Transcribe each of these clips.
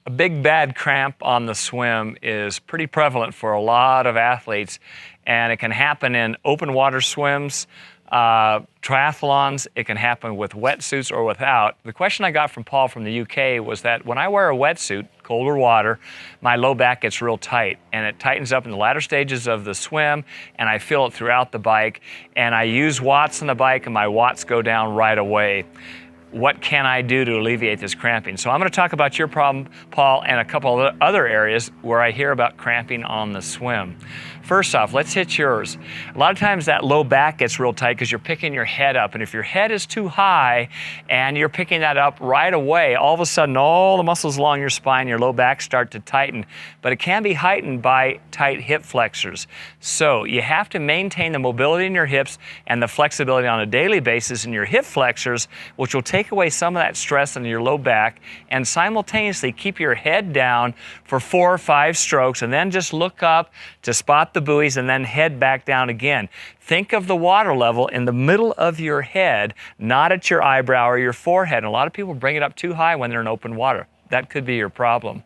A big bad cramp on the swim is pretty prevalent for a lot of athletes, and it can happen in open water swims, triathlons. It can happen with wetsuits or without. The question I got from Paul from the UK was that when I wear a wetsuit, colder water, my low back gets real tight, and it tightens up in the latter stages of the swim, and I feel it throughout the bike, and I use watts on the bike, and my watts go down right away. What can I do to alleviate this cramping? So I'm going to talk about your problem, Paul, and a couple of other areas where I hear about cramping on the swim. First off, let's hit yours. A lot of times that low back gets real tight because you're picking your head up, and if your head is too high and you're picking that up right away, all of a sudden all the muscles along your spine, your low back start to tighten, but it can be heightened by tight hip flexors. So you have to maintain the mobility in your hips and the flexibility on a daily basis in your hip flexors, which will take away some of that stress in your low back, and simultaneously keep your head down for 4 or 5 strokes, and then just look up to spot the buoys and then head back down again. Think of the water level in the middle of your head, not at your eyebrow or your forehead. And a lot of people bring it up too high when they're in open water. That could be your problem.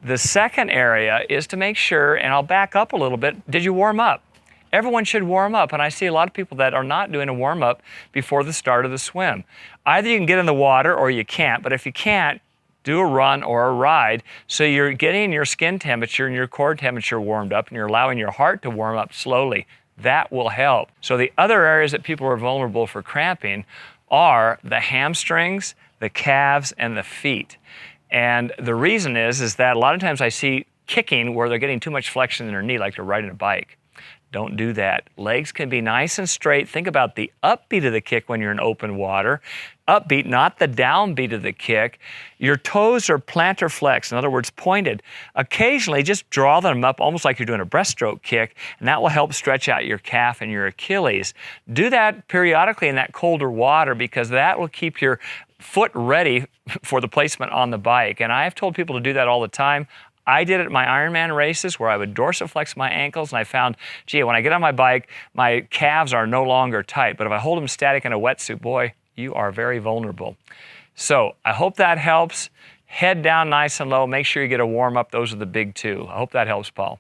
The second area is to make sure, and I'll back up a little bit, did you warm up? Everyone should warm up, and I see a lot of people that are not doing a warm-up before the start of the swim. Either you can get in the water or you can't, but if you can't, do a run or a ride so you're getting your skin temperature and your core temperature warmed up, and you're allowing your heart to warm up slowly. That will help. So the other areas that people are vulnerable for cramping are the hamstrings, the calves, and the feet. And the reason is that a lot of times I see kicking where they're getting too much flexion in their knee, like they're riding a bike. Don't do that. Legs can be nice and straight. Think about the upbeat of the kick when you're in open water. Upbeat, not the downbeat of the kick. Your toes are plantar flex, in other words, pointed. Occasionally, just draw them up almost like you're doing a breaststroke kick, and that will help stretch out your calf and your Achilles. Do that periodically in that colder water because that will keep your foot ready for the placement on the bike. And I've told people to do that all the time. I did it at my Ironman races where I would dorsiflex my ankles, and I found, gee, when I get on my bike, my calves are no longer tight. But if I hold them static in a wetsuit, boy, you are very vulnerable. So I hope that helps. Head down nice and low. Make sure you get a warm up. Those are the big two. I hope that helps, Paul.